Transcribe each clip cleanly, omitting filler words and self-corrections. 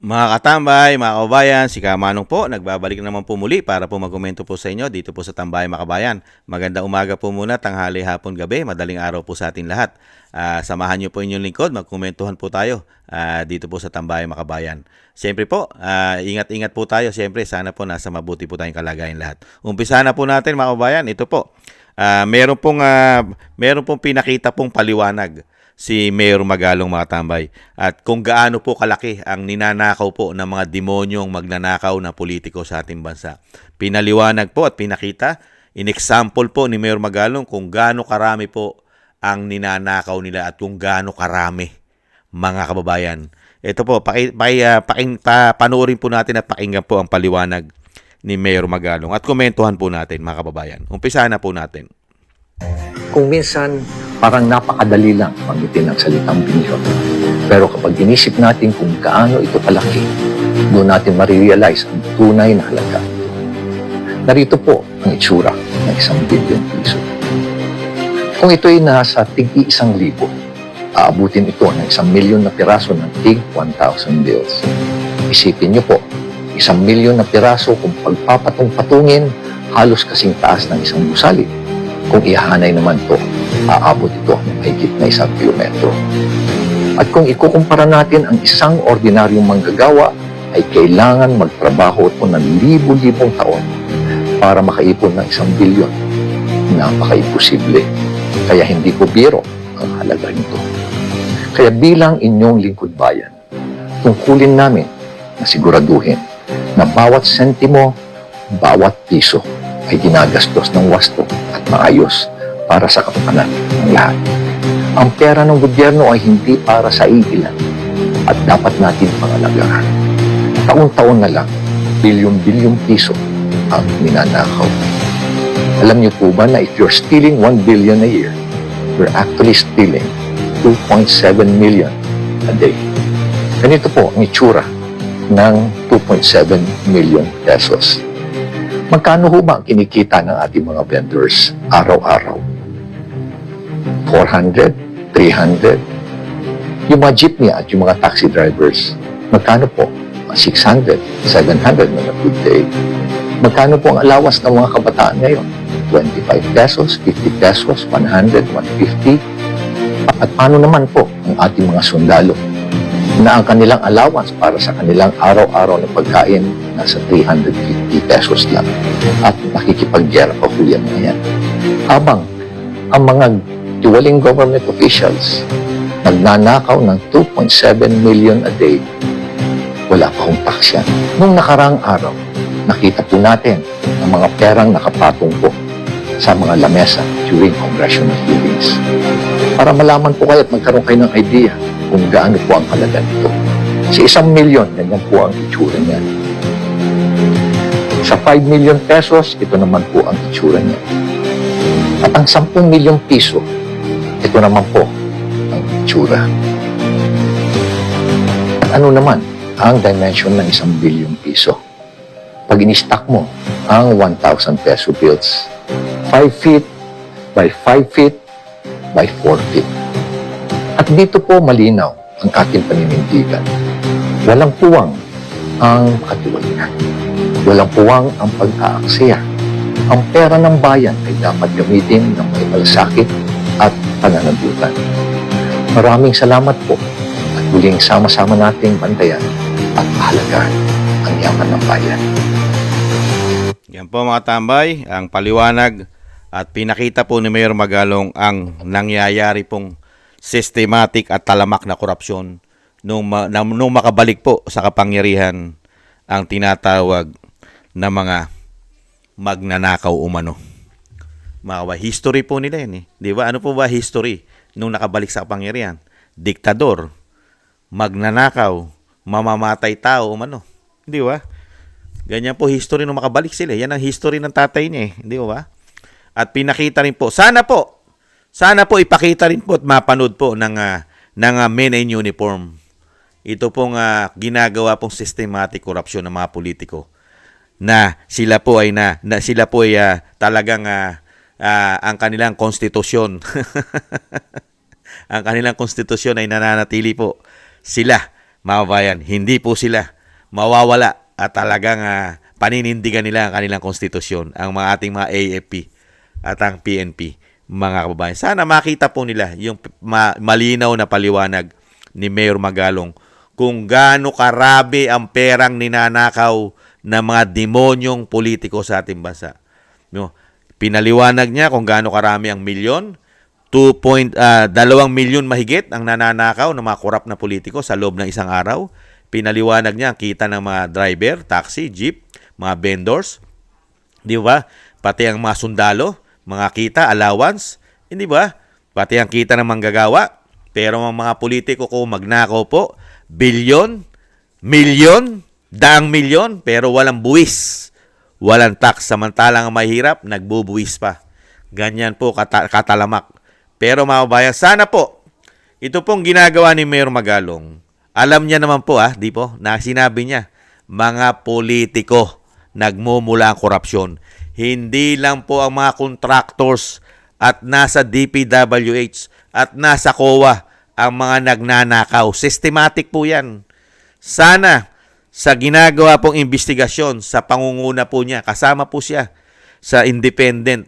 Mga katambay, mga kababayan, si Kamanong po, nagbabalik naman po muli para po magkomento po sa inyo dito po sa Tambay Makabayan. Maganda umaga po muna, tanghali, hapon, gabi, madaling araw po sa atin lahat. Samahan niyo po inyong lingkod, magkomentuhan po tayo dito po sa Tambay Makabayan. Siyempre po, ingat-ingat po tayo. Siyempre, sana po nasa mabuti po tayong kalagayan lahat. Umpisa na po natin mga kababayan, ito po. Meron pong pinakita pong paliwanag si Mayor Magalong mga tambay at kung gaano po kalaki ang ninanakaw po ng mga demonyong magnanakaw na politiko sa ating bansa. Pinaliwanag po at pinakita, in-example po ni Mayor Magalong kung gaano karami po ang ninanakaw nila at kung gaano karami mga kababayan. Ito po, panoorin po natin at pakinggan po ang paliwanag ni Mayor Magalong at komentuhan po natin mga kababayan. Umpisa na po natin. Kung minsan, parang napakadali lang mangitin ang salitang bilyon. Pero kapag inisip natin kung gaano ito kalaki, doon natin marirealize ang tunay na halaga. Narito po ang itsura ng 1,000,000,000 piso. Kung ito'y nasa tig-1,000, aabutin ito ng 1,000,000 na piraso ng tig-1,000 bills. Isipin niyo po, 1,000,000 na piraso kung pagpapatong-patungin, halos kasing taas ng isang gusali. Kung ihahanay naman ito, aabot ito ng mahigit na 1 kilometro. At kung ikukumpara natin ang isang ordinaryong manggagawa, ay kailangan magtrabaho ito ng libu-libong taon para makaipon ng 1,000,000,000. Napaka-imposible. Kaya hindi ko biro ang halaga nito. Kaya bilang inyong lingkod bayan, tungkulin namin na siguraduhin na bawat sentimo, bawat piso ay ginagastos ng wasto at maayos para sa kapakanan ng lahat. Ang pera ng gobyerno ay hindi para sa iilan at dapat natin pangalagaan. Taon-taon na lang, bilyon-bilyong piso ang ninanakaw. Alam niyo po ba na if you're stealing 1 billion a year, you're actually stealing 2.7 million a day. Ganito po ang itsura ng 2.7 million pesos. Magkano ho ba ang kinikita ng ating mga vendors araw-araw? 400? 300? Yung mga jeepney at yung mga taxi drivers, magkano po? 600, 700 na good day. Magkano po ang allowance ng mga kabataan ngayon? 25 pesos, 50 pesos, 100, 150. At paano naman po ang ating mga sundalo na ang kanilang allowance para sa kanilang araw-araw na pagkain nasa 350 pesos lang at nakikipagyera pa po yan ngayon. Habang ang mga tiwaling government officials nagnanakaw ng 2.7 million a day, wala pa hong tax yan. Nung nakarang araw, nakita po natin ang mga perang nakapatong po sa mga lamesa during congressional hearings. Para malaman po kayo at magkaroon kayo ng idea kung gaano po ang halaga nito. Sa 1,000,000, ganyan po ang itsura niya. Sa 5 million pesos, ito naman po ang itsura niya. At ang 10 million piso, ito naman po ang itsura. At ano naman ang dimension ng 1,000,000,000 piso? Pag in-stack mo ang 1,000 peso bills, 5 feet by 5 feet by 4 feet. At dito po malinaw ang ating paninindigan. Walang puwang ang katiwalian. Walang puwang ang pag-aaksaya. Ang pera ng bayan ay dapat gamitin ng may malasakit at pananagutan. Maraming salamat po at muling sama-sama nating bantayan at pahalagaan ang yaman ng bayan. Yan po mga tambay, ang paliwanag at pinakita po ni Mayor Magalong ang nangyayari pong systematic at talamak na korupsyon nung makabalik po sa kapangyarihan ang tinatawag na mga magnanakaw umano. Mga history po nila yan eh. Di ba? Ano po ba history nung nakabalik sa kapangyarihan? Diktador, magnanakaw, mamamatay tao umano. Di ba? Ganyan po history nung makabalik sila. Yan ang history ng tatay niya eh. Di ba? At pinakita rin po. Sana po ipakita rin po at mapanood po ng men in uniform. Ito pong ginagawa pong systematic corruption ng mga politiko na sila po ay talagang ang kanilang konstitusyon ang kanilang konstitusyon ay nananatili po sila mga kababayan, hindi po sila mawawala at talagang paninindigan nila ang kanilang konstitusyon, ang mga ating mga AFP at ang PNP, mga kababayan. Sana makita po nila yung malinaw na paliwanag ni Mayor Magalong kung gaano karami ang perang ninanakaw ng mga demonyong politiko sa ating bansa. No, pinaliwanag niya kung gaano karami ang milyon, 2 milyon mahigit ang nananakaw ng mga korap na politiko sa loob ng isang araw. Pinaliwanag niya ang kita ng mga driver, taxi, jeep, mga vendors, di ba? Pati ang mga sundalo, mga kita, allowance, hindi ba? Pati ang kita ng manggagawa. Pero ang mga politiko ko magnakaw po, bilyon, milyon, daang milyon, pero walang buwis, walang tax. Samantalang ang mahirap, nagbubuwis pa. Ganyan po katalamak. Pero mga kababayan, sana po, ito pong ginagawa ni Mayor Magalong, alam niya naman po, di po, na sinabi niya, mga politiko nagmumula ang korupsyon. Hindi lang po ang mga contractors at nasa DPWH at nasa COA ang mga nagnanakaw. Systematic po yan. Sana sa ginagawa pong investigasyon, sa pangunguna po niya, kasama po siya sa independent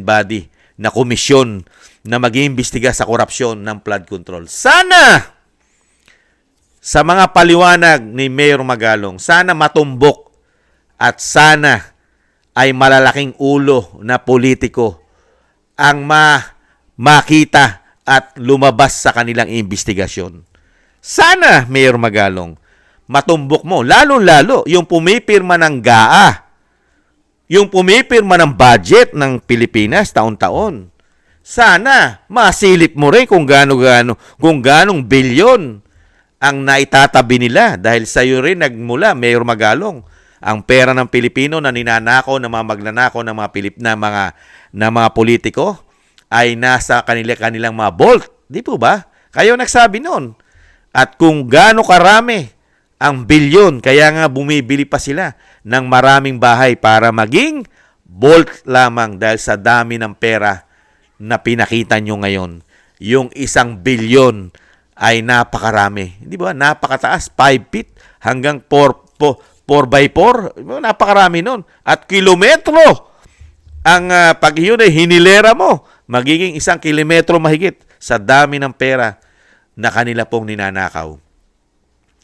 body na komisyon na mag-iimbestiga sa korupsyon ng flood control. Sana sa mga paliwanag ni Mayor Magalong, sana matumbok at sana ay malalaking ulo na politiko ang makita at lumabas sa kanilang investigasyon. Sana, Mayor Magalong, matumbok mo, lalo-lalo yung pumipirma ng GAA, yung pumipirma ng budget ng Pilipinas taon-taon. Sana masilip mo rin kung ganong bilyon ang naitatabi nila dahil sa iyo rin nagmula, Mayor Magalong, ang pera ng Pilipino na ninanakaw ng mga magnanakaw ng mga politiko ay nasa kanilang mga vault. Di po ba? Kayo nagsabi noon. At kung gaano karami ang bilyon, kaya nga bumibili pa sila ng maraming bahay para maging vault lamang dahil sa dami ng pera na pinakita nyo ngayon. Yung 1 bilyon ay napakarami. Di ba? Napakataas. 5 feet hanggang 4x4. Napakarami nun. At kilometro ang pag yun ay hinilera mo, magiging 1 kilometro mahigit sa dami ng pera na kanila pong ninanakaw.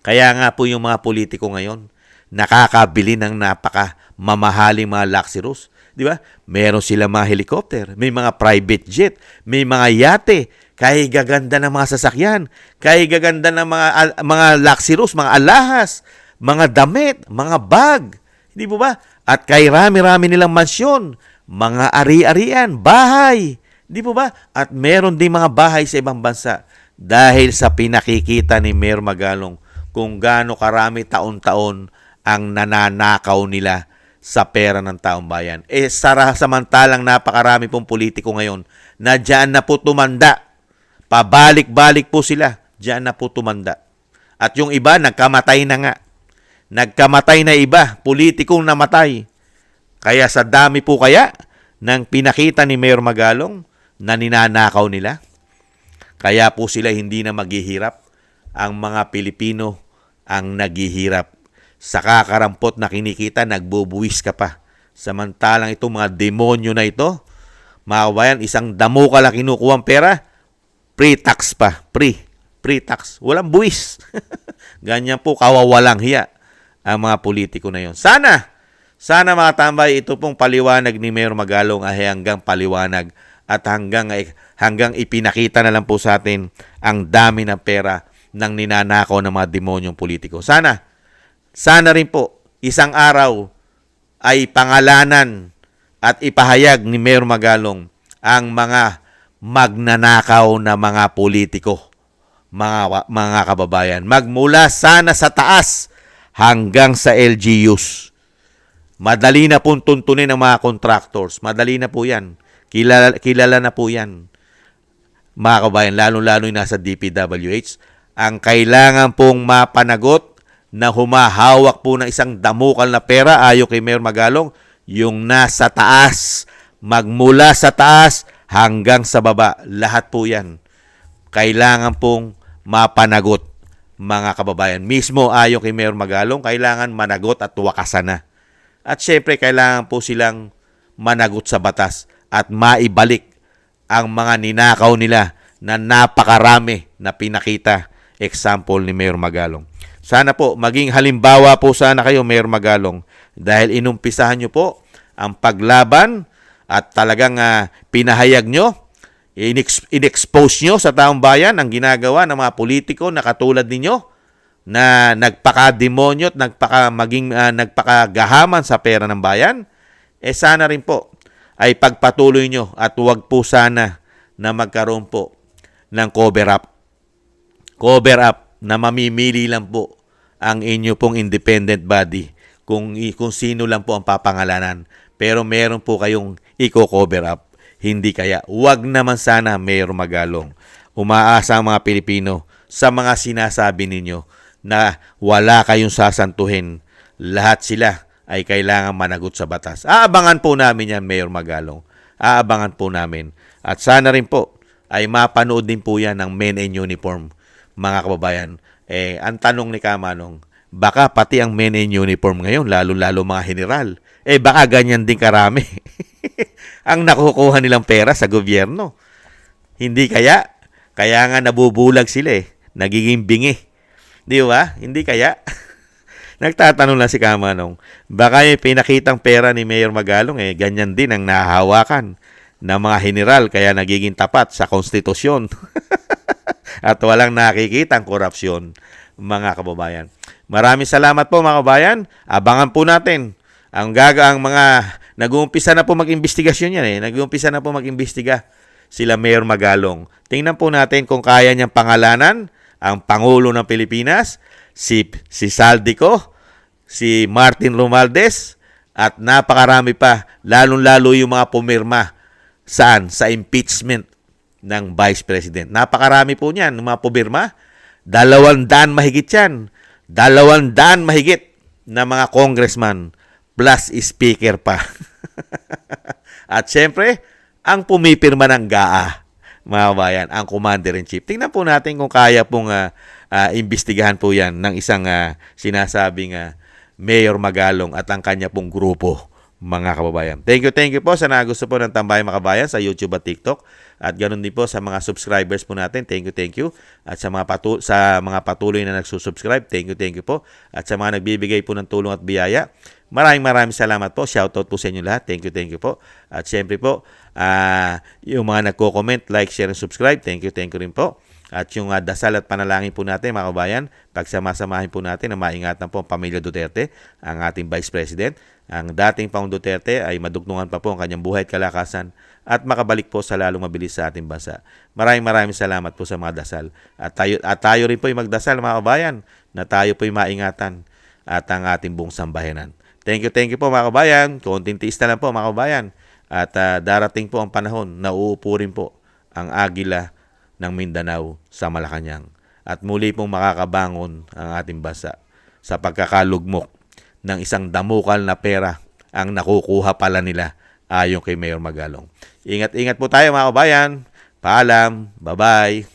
Kaya nga po yung mga politiko ngayon, nakakabili ng mamahaling mga luxurious. Di ba? Meron sila mga helicopter, may mga private jet, may mga yate, kaya gaganda ng mga sasakyan, kaya gaganda ng mga luxurious, mga alahas, mga damit, mga bag. Hindi po ba? At kay rami-rami nilang mansyon, mga ari-arian, bahay. Hindi po ba? At meron din mga bahay sa ibang bansa dahil sa pinakikita ni Mayor Magalong kung gaano karami taon-taon ang nananakaw nila sa pera ng taong bayan. Samantalang napakarami pong politiko ngayon na diyan na po tumanda. Pabalik-balik po sila. Diyan na po tumanda. At yung iba, nagkamatay na nga. Nagkamatay na iba. Politikong namatay. Kaya sa dami po kaya ng pinakita ni Mayor Magalong na ninanakaw nila. Kaya po sila hindi na maghihirap. Ang mga Pilipino ang naghihirap. Sa kakarampot na kinikita, nagbubuwis ka pa. Samantalang itong mga demonyo na ito, mga kabayan, 1 damo ka lang kinukuha ang pera, pre-tax pa. Pre-tax. Walang buwis. Ganyan po, kawawalang hiya ang mga politiko na yon. Sana mga tambay, ito pong paliwanag ni Mayor Magalong ay hanggang paliwanag at hanggang ipinakita na lang po sa atin ang dami ng pera ng ninanakaw ng mga demonyong politiko. Sana rin po, isang araw ay pangalanan at ipahayag ni Mayor Magalong ang mga magnanakaw na mga politiko, mga kababayan. Magmula sana sa taas hanggang sa LGUs. Madali na pong tuntunin ng mga contractors. Madali na po yan. Kilala na po yan. Mga kababayan, lalo-lalo yung nasa DPWH. Ang kailangan pong mapanagot na humahawak po ng 1 damukal na pera ayon kay Mayor Magalong, yung nasa taas, magmula sa taas hanggang sa baba. Lahat po yan. Kailangan pong mapanagot. mga kababayan. Mismo ayon kay Mayor Magalong, kailangan managot at wakasan na. At syempre, kailangan po silang managot sa batas at maibalik ang mga ninakaw nila na napakarami na pinakita. Example ni Mayor Magalong. Sana po, maging halimbawa po sana kayo, Mayor Magalong, dahil inumpisahan nyo po ang paglaban at talagang pinahayag nyo, in-expose nyo sa taong bayan ang ginagawa ng mga politiko na katulad ninyo na nagpaka-demonyo at nagpakagahaman sa pera ng bayan. Sana rin po ay pagpatuloy nyo at huwag po sana na magkaroon po ng cover-up. Cover-up na mamimili lang po ang inyo pong independent body kung sino lang po ang papangalanan. Pero meron po kayong i-cover up. Hindi kaya. Huwag naman sana, Mayor Magalong. Umaasa ang mga Pilipino sa mga sinasabi ninyo na wala kayong sasantuhin. Lahat sila ay kailangan managot sa batas. Aabangan po namin yan, Mayor Magalong. Aabangan po namin. At sana rin po ay mapanood din po yan ng men in uniform, mga kababayan. Ang tanong ni Kamanong, baka pati ang men in uniform ngayon, lalo-lalo mga general, baka ganyan din karami ang nakukuha nilang pera sa gobyerno. Hindi kaya? Kaya nga nabubulag sila nagiging bingi. Di ba? Hindi kaya? Nagtatanong lang si Kamanong, baka yung pinakitang pera ni Mayor Magalong, ganyan din ang nahahawakan ng mga general, kaya nagiging tapat sa konstitusyon. At walang nakikitang korupsyon, mga kababayan. Maraming salamat po, mga kababayan. Abangan po natin ang mga nag-uumpisa na po mag-imbestigasyon yan Nag-uumpisa na po mag-imbestiga sila Mayor Magalong. Tingnan po natin kung kaya niyang pangalanan ang Pangulo ng Pilipinas, si Saldico, si Martin Romualdez, at napakarami pa, lalong-lalo yung mga pumirma saan? Sa impeachment ng Vice President. Napakarami po niyan, mga pumirma. 200 mahigit yan. 200 mahigit na mga congressman plus speaker pa. At syempre, ang pumipirma ng GAA, mga bayan, ang Commander-in-Chief. Tingnan po natin kung kaya pong imbestigahan po yan ng isang sinasabing Mayor Magalong at ang kanya pong grupo, mga kababayan. Thank you po sa nagusto po ng Tambayan Mga Kabayan sa YouTube at TikTok. At ganoon din po sa mga subscribers po natin. Thank you. At sa mga patuloy na nagsusubscribe, thank you po. At sa mga nagbibigay po ng tulong at biyaya, maraming salamat po. Shoutout po sa inyo lahat. Thank you po. At syempre po, yung mga nagko-comment, like, share, and subscribe, thank you rin po. At yung dasal at panalangin po natin, mga kabayan, pagsamasamahin po natin na maingatan po ang pamilya Duterte, ang ating Vice President. Ang dating Pangulong Duterte ay madugtungan pa po ang kanyang buhay at kalakasan at makabalik po sa lalong mabilis sa ating bansa. Maraming salamat po sa mga dasal. At tayo rin po ay magdasal, mga kabayan, na tayo po ay maingatan at ang ating buong sambayanan. Thank you po, mga kabayan. Konting tiis na lang po, mga kabayan. At darating po ang panahon na uupo rin po ang agila ng Mindanao sa Malacanang. At muli pong makakabangon ang ating bansa sa pagkakalugmok ng isang damukal na pera ang nakukuha pala nila ayon kay Mayor Magalong. Ingat po tayo, mga kabayan. Paalam. Bye-bye.